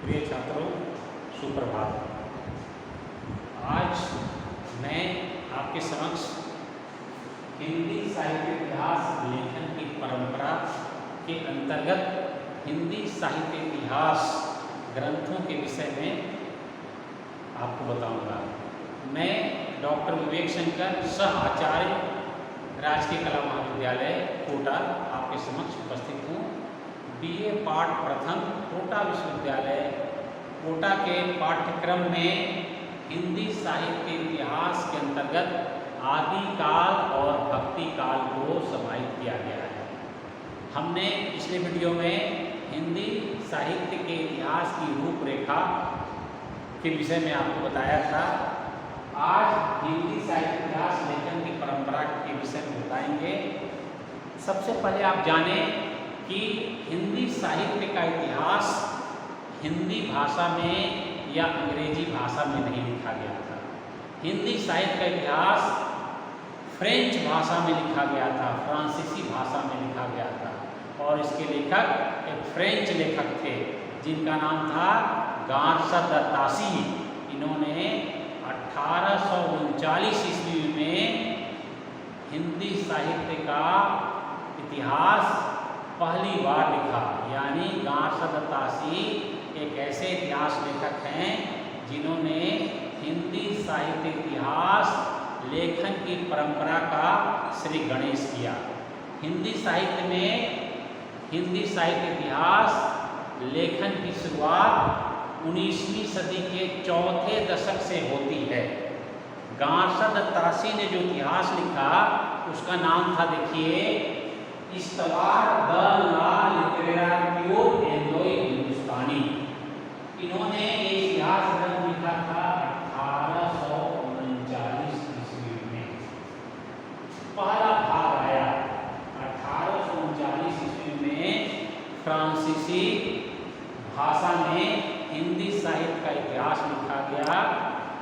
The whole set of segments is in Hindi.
प्रिय छात्रों, सुप्रभात। आज मैं आपके समक्ष हिंदी साहित्य इतिहास लेखन की परंपरा के अंतर्गत हिंदी साहित्य इतिहास ग्रंथों के विषय में आपको बताऊंगा। मैं डॉक्टर विवेक शंकर, सह आचार्य, राजकीय कला महाविद्यालय कोटा, आपके समक्ष उपस्थित हूँ। बीए पाठ प्रथम कोटा विश्वविद्यालय कोटा के पाठ्यक्रम में हिंदी साहित्य इतिहास के अंतर्गत आदिकाल और भक्ति काल को समाहित किया गया है। हमने पिछले वीडियो में हिंदी साहित्य के इतिहास की रूपरेखा के विषय में आपको बताया था। आज हिंदी साहित्य इतिहास लेखन की परंपरा के विषय में बताएंगे। सबसे पहले आप जानें कि हिंदी साहित्य का इतिहास हिंदी भाषा में या अंग्रेजी भाषा में नहीं लिखा गया था। हिंदी साहित्य का इतिहास फ्रेंच भाषा में लिखा गया था, फ्रांसीसी भाषा में लिखा गया था और इसके लेखक एक फ्रेंच लेखक थे जिनका नाम था गार्सद द तासी। इन्होंने 1839 ईस्वी में हिंदी साहित्य का इतिहास पहली बार लिखा। यानी गार्सद द तासी एक ऐसे इतिहास लेखक हैं जिन्होंने हिंदी साहित्य इतिहास लेखन की परंपरा का श्री गणेश किया। हिंदी साहित्य में हिंदी साहित्य इतिहास लेखन की शुरुआत 19वीं सदी के चौथे दशक से होती है। गार्सद द तासी ने जो इतिहास लिखा उसका नाम था, देखिए, इस्तवार द ला लिटरेरारियो एंग्लो हिंदुस्तानी। इन्होंने ये इतिहास ग्रंथ लिखा था 1839 ईस्वी में। पहला भाग आया 1839 ईस्वी में फ्रांसीसी भाषा में हिंदी साहित्य का इतिहास लिखा गया,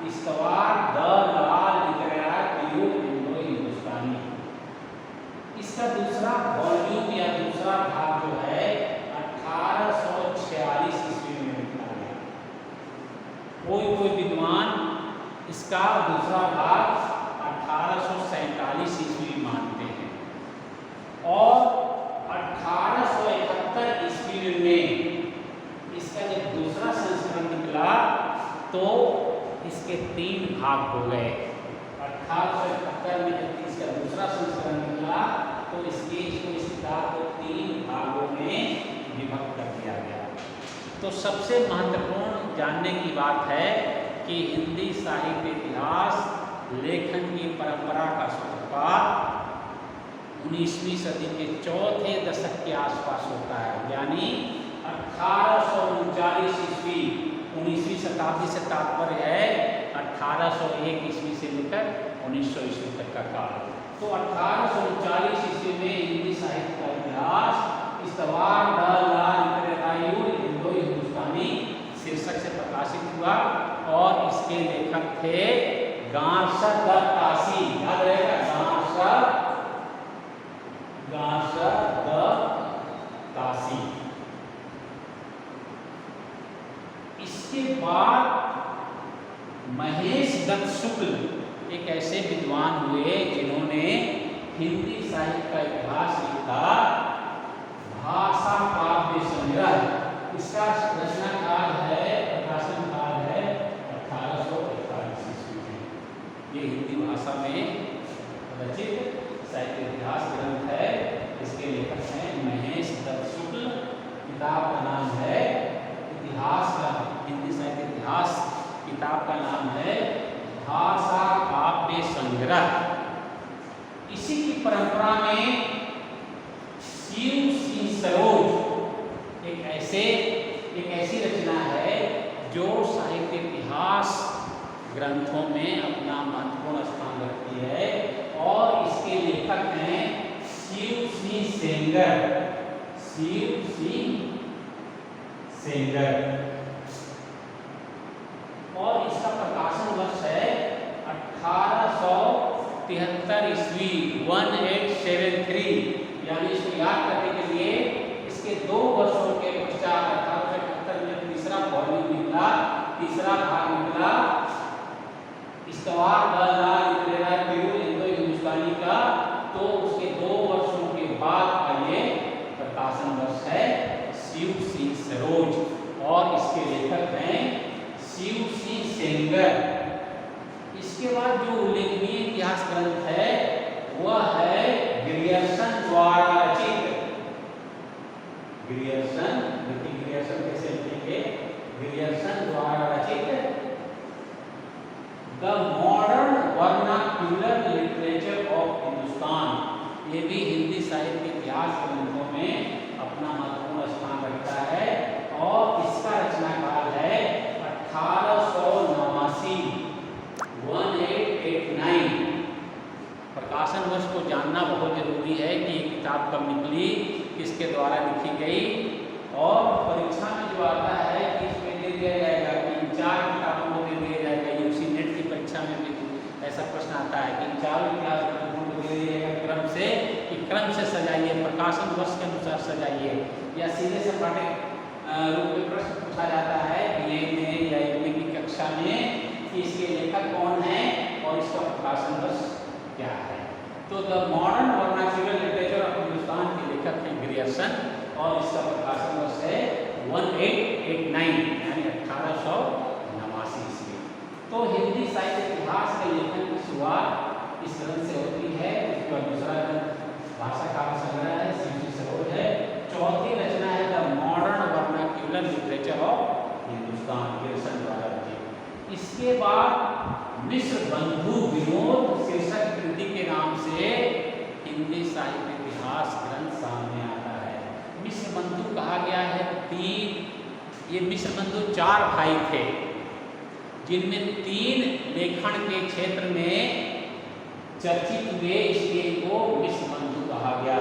इस्तवार द ला लिटरेरारियो एंग्लो हिंदुस्तानी। इसका दूसरा वॉल्यूम या दूसरा भाग जो है 1846 ईस्वी में लिखा गया। कोई विद्वान इसका दूसरा भाग 1847 ईस्वी मानते हैं और 1871 ईस्वी में इसका जब दूसरा संस्करण निकला तो इसके 3 भाग हो गए। 1871 में जब इसका दूसरा संस्करण निकला तो इस किताब को 3 भागों में विभक्त कर दिया गया। तो सबसे महत्वपूर्ण जानने की बात है कि हिंदी साहित्य इतिहास लेखन की परंपरा का सूत्रपात 19वीं सदी के चौथे दशक के आसपास होता है। यानी 1839 ईस्वी 19वीं शताब्दी से तात्पर्य है 1801 ईस्वी से लेकर 1900 ईस्वी तक का काल। तो 1839 ईस्वी में हिंदी साहित्य का इतिहास इस्तवार द ला लिटरेरारियो एंग्लो हिंदुस्तानी शीर्षक से प्रकाशित हुआ और इसके लेखक थे गार्सद द तासी। याद रहेगा, गार्सद द तासी। इसके बाद महेश दत्त शुक्ल एक ऐसे विद्वान हुए जिन्होंने हिंदी साहित्य का इतिहास लिखा, भाषा काव्य संग्रह। इसका रचनाकाल है, प्रकाशन काल है 1841 ईस्वी में। ये हिंदी भाषा में रचित साहित्य इतिहास ग्रंथ है। इसके लेखक हैं महेश दत्त शुक्ल। किताब का नाम है इतिहास का, हिंदी साहित्य इतिहास किताब का नाम है भाषा काव्य संग्रह। इसी की परंपरा में शिव सिंह सरोज एक ऐसी रचना है जो साहित्य इतिहास ग्रंथों में अपना महत्वपूर्ण स्थान रखती है और इसके लेखक हैं शिव सिंह सेंगर। शिव सिंह सेंगर और इसका प्रकाशन वर्ष है 1873 ईस्वी 1873। यानी इसको याद करने के लिए इसके 2 वर्षों के पश्चात 1878 में तीसरा वॉल्यूम तीसरा भाग निकला इस्तवार हिंदुस्तानी का, तो उसके 2 वर्षों के बाद का ये प्रकाशन वर्ष है शिव सिंह सरोज, और इसके लेखक हैं शिव सिंह सेंगर। इसके बाद जो उल्लेखनीय इतिहास ग्रंथ है वह है ग्रियर्सन द्वारा रचित, ग्रियर्सन, देखिए ग्रियर्सन कैसे लिखेंगे, ग्रियर्सन द्वारा रचित the modern vernacular literature of Hindustan. ये भी हिंदी साहित्य के इतिहास ग्रंथों में अपना महत्वपूर्ण स्थान रखता है, और इसका रचनाकाल है 1889, 1889। प्रकाशन वर्ष को जानना बहुत जरूरी है कि ये किताब कब निकली, किसके द्वारा लिखी गई, और परीक्षा में जो आता है कि इसमें दे दिया जाएगा कि 4 किताबों को दे दिया जाएगा। यूसी नेट की परीक्षा में भी ऐसा प्रश्न आता है कि 4 इतिहास ग्रंथों को दे दिया जाएगा क्रम से, कि क्रम से सजाइए, प्रकाशन वर्ष के अनुसार सजाइए, या सीधे सपाटे रूप में प्रश्न पूछा जाता है बीए में या एमए की कक्षा में कि इसके लेखक कौन है और इसका प्रकाशन वर्ष क्या है। तो the modern vernacular literature of Hindustan के लेखक हैं ग्रियर्सन, और इसका प्रकाशन वर्ष है 1889 यानी 1889 ईस्वी। तो हिंदी साहित्य इतिहास के लेखन की शुरुआत इस ग्रंथ से होती है। इसका दूसरा ग्रंथ भाषा काव्य संग्रह है, शिव सिंह सरोज है। चौथी रचना है the modern vernacular literature of Hindustan, Grierson द्वारा रचित। इसके बाद मिश्र बंधु विनोद शीर्षक कृति के नाम से हिंदी साहित्य इतिहास ग्रंथ सामने आता है। मिश्र बंधु कहा गया है 3, ये मिश्र बंधु 4 भाई थे, जिनमें 3 लेखन के क्षेत्र में चर्चित हुए, इसलिए इनको मिश्र बंधु कहा गया।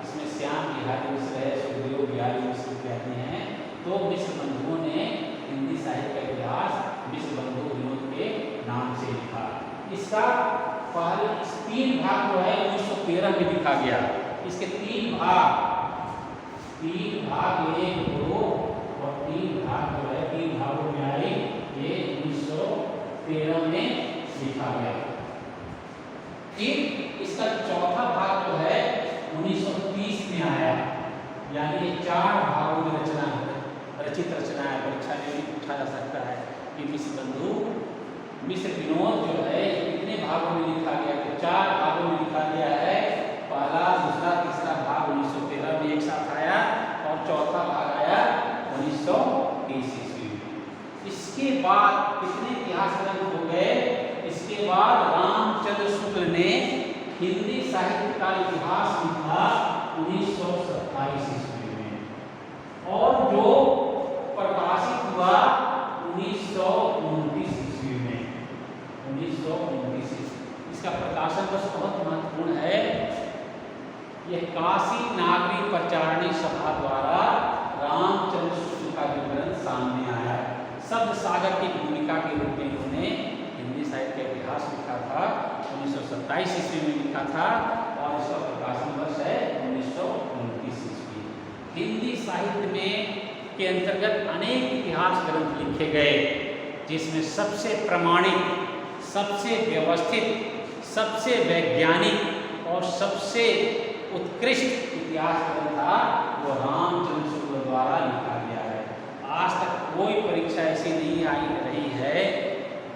इसमें श्याम बिहारी मिश्र है, सुखदेव बिहारी मिश्र कहते हैं। तो मिश्र बंधुओं ने हिंदी साहित्य का इतिहास मिश्र बंधु विनोद के नाम से लिखा। इसका पहले 3 भाग जो है 1913 में लिखा गया। इसके 3 भाग 1, 2 और 3 भाग जो है 3 भागों में आए, ये 1913 में लिखा गया। फिर इसका चौथा भाग जो है 1930 में आया, यानी ये 4 भागों में रचित रचना है। परीक्षा में भी पूछा जा सकता है कि मिश्र बंधु मिश्र विनोद जो है कितने भागों में लिखा गया, तो 4 भागों में लिखा गया है। पहला, दूसरा, तीसरा भाग 1913 में एक साथ आया, और चौथा भाग आया 1930 ईस्वी में। इसके बाद कितने इतिहास ग्रंथ हो गए? इसके बाद रामचंद्र शुक्ल ने हिंदी साहित्य का इतिहास लिखा 1927 ईस्वी में, और जो प्रकाशित हुआ 1929 ईस्वी में, 1929। इसका प्रकाशन वर्ष बहुत महत्वपूर्ण है। यह काशी नागरी प्रचारणी सभा द्वारा रामचंद्र शुक्ल का जो ग्रंथ सामने आया, शब्द सागर की भूमिका के रूप में उन्होंने हिंदी साहित्य का इतिहास लिखा था, 1927 ईस्वी में लिखा था, और इसका प्रकाशन वर्ष है 1929 ईस्वी। हिंदी साहित्य में के अंतर्गत अनेक इतिहास ग्रंथ लिखे गए, जिसमें सबसे प्रमाणिक, सबसे व्यवस्थित, सबसे वैज्ञानिक और सबसे उत्कृष्ट इतिहास ग्रंथ था वो रामचंद्र शुक्ल द्वारा लिखा गया है। आज तक कोई परीक्षा ऐसी नहीं आई रही है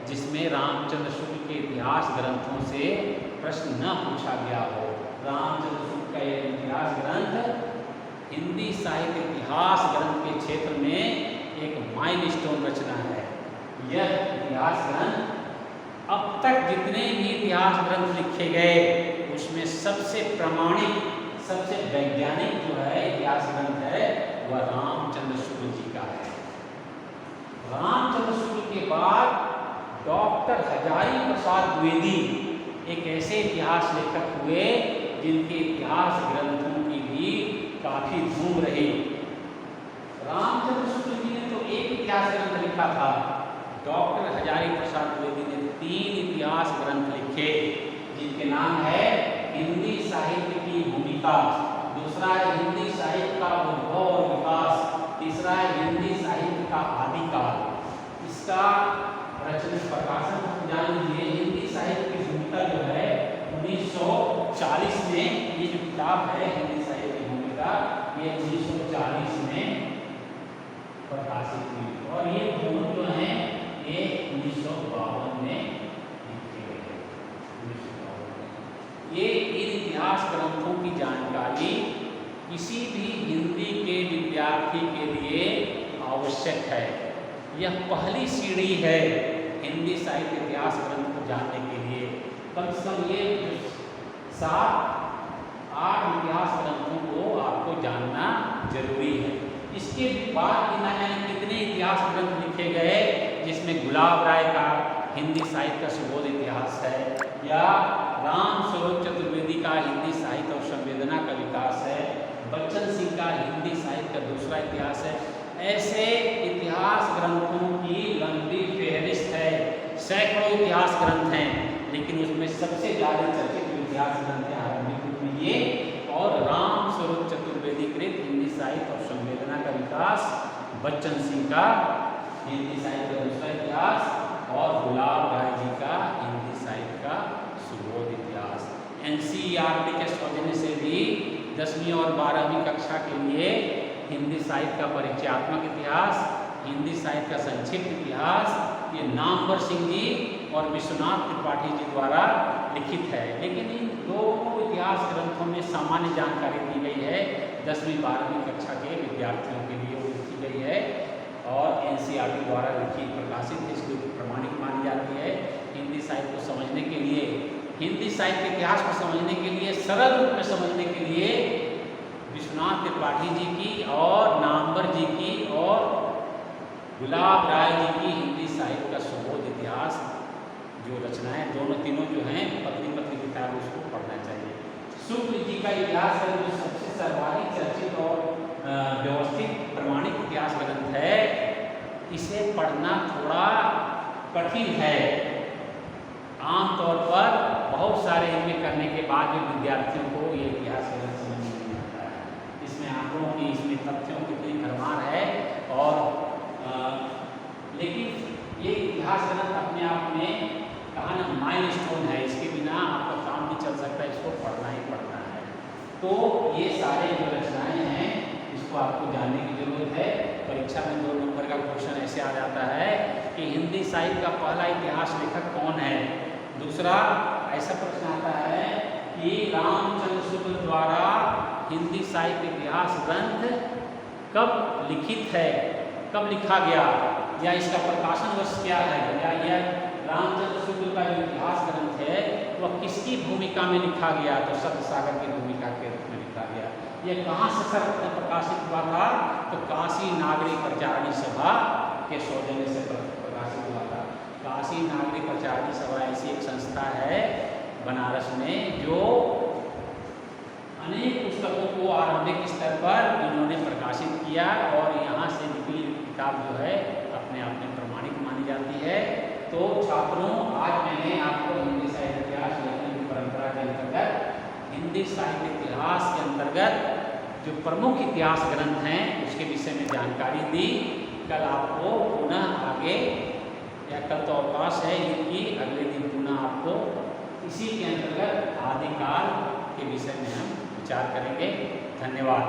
जिसमें रामचंद्र शुक्ल के इतिहास ग्रंथों से प्रश्न न पूछा गया हो। रामचंद्र शुक्ल का यह इतिहास ग्रंथ हिंदी साहित्य इतिहास ग्रंथ के क्षेत्र में एक माइलस्टोन रचना है। यह इतिहास ग्रंथ अब तक जितने भी इतिहास ग्रंथ लिखे गए उसमें सबसे प्रमाणिक, सबसे वैज्ञानिक जो है इतिहास ग्रंथ है वह रामचंद्र शुक्ल जी का है। रामचंद्र शुक्ल के बाद डॉक्टर हजारी प्रसाद द्विवेदी एक ऐसे इतिहास लेखक हुए जिनके इतिहास ग्रंथों की भी काफी धूम रही। रामचंद्र शुक्ल जी ने तो एक इतिहास ग्रंथ लिखा था, डॉक्टर हजारी प्रसाद द्विवेदी ने 3 इतिहास ग्रंथ लिखे, जिनके नाम है हिंदी साहित्य की भूमिका, दूसरा है हिंदी साहित्य का उद्भव और विकास, तीसरा है हिंदी साहित्य का आदिकाल। इस इसका रचना प्रकाशन जान लीजिए। हिंदी साहित्य की भूमिका जो है 1940 में, ये जो किताब है हिंदी साहित्य की भूमिका, ये 1940 में प्रकाशित हुई और ये दोनों जो हैं ये 1952 में लिखे गए। 1952 ये इन इतिहास ग्रंथों की जानकारी किसी भी हिंदी के विद्यार्थी के लिए आवश्यक है। यह पहली सीढ़ी है हिंदी साहित्य इतिहास ग्रंथ को जानने के लिए। कम से कम ये 7-8 इतिहास ग्रंथों को आपको जानना जरूरी है। इसके बाद कितने इतिहास ग्रंथ लिखे गए, जिसमें गुलाब राय का हिंदी साहित्य का सुबोध इतिहास है, या राम स्वरूप चतुर्वेदी का हिंदी साहित्य और संवेदना का विकास है, बच्चन सिंह का हिंदी साहित्य का दूसरा इतिहास है। ऐसे इतिहास ग्रंथों की लंबी फहरिस्त है। सैकड़ों इतिहास ग्रंथ हैं, लेकिन उसमें सबसे ज़्यादा चर्चित इतिहास ग्रंथ है आरंभिक रूप में ये, और राम स्वरूप चतुर्वेदी कृत हिंदी साहित्य और संवेदना का विकास, बच्चन सिंह का हिंदी साहित्य का दूसरा इतिहास, और गुलाब राय जी का हिंदी साहित्य का सुबोध इतिहास। NCERT के सौजन्य से भी 10वीं और 12वीं कक्षा के लिए हिंदी साहित्य का परिचयात्मक इतिहास, हिंदी साहित्य का संक्षिप्त इतिहास, ये नामवर सिंह जी और विश्वनाथ त्रिपाठी जी द्वारा लिखित है। लेकिन इन दोनों इतिहास ग्रंथों में सामान्य जानकारी दी गई है 10वीं-12वीं कक्षा के विद्यार्थियों के लिए लिखी गई है और NCERT द्वारा लिखी प्रकाशित इसको प्रमाणिक मानी जाती है। हिंदी साहित्य को समझने के लिए, हिंदी साहित्य के इतिहास को समझने के लिए, सरल रूप में समझने के लिए विश्वनाथ त्रिपाठी जी की और नामवर जी की और गुलाब राय जी की हिंदी साहित्य का सुबोध इतिहास जो रचनाएं तीनों जो हैं पतली पतली किताब, उसको पढ़ना चाहिए। शुक्ल जी का इतिहास है जो सबसे सर्वाधिक चर्चित और व्यवस्थित प्रमाणिक इतिहास ग्रंथ है। इसे पढ़ना थोड़ा कठिन है। आमतौर पर बहुत सारे इनमें करने के बाद भी विद्यार्थियों को ये इतिहास ग्रंथ समझ नहीं आता है। इसमें आंकड़ों की, इसमें तथ्यों की इतनी भरमार है और लेकिन ये इतिहास ग्रंथ अपने आप में कहा ना माइलस्टोन है। इसके बिना आपका काम नहीं चल सकता, इसको पढ़ना ही पढ़ना है। तो ये सारे जो रचनाएं हैं इसको आपको जानने की जरूरत है। परीक्षा में 2 नंबर का क्वेश्चन ऐसे आ जाता है कि हिंदी साहित्य का पहला इतिहास लेखक कौन है। दूसरा ऐसा प्रश्न आता है कि रामचंद्र शुक्ल द्वारा हिंदी साहित्य इतिहास ग्रंथ कब लिखित है, कब लिखा गया, या इसका प्रकाशन वर्ष क्या है, या यह रामचंद्र शुक्ल का जो इतिहास ग्रंथ है वह किसकी भूमिका में लिखा गया, तो सत्यसागर की भूमिका के रूप में लिखा गया। यह कहाँ से प्रकाशित हुआ था, तो काशी नागरिक प्रचारणी सभा के सौजन्य से प्रकाशित हुआ था। काशी नागरिक प्रचारणी सभा ऐसी एक संस्था है बनारस में जो अनेक पुस्तकों को आरंभिक स्तर पर इन्होंने प्रकाशित किया और यहाँ से निकली किताब जो है अपने आप में प्रमाणिक मानी जाती है। तो छात्रों, आज मैंने आपको हिंदी साहित्य इतिहास लेखन की परंपरा के अंतर्गत हिंदी साहित्य इतिहास के अंतर्गत जो प्रमुख इतिहास ग्रंथ हैं उसके विषय में जानकारी दी। कल आपको पुनः आगे, या कल तो अवकाश है इनकी, अगले दिन पुनः आपको इसी के अंतर्गत आदिकाल के विषय में हम विचार करेंगे। धन्यवाद।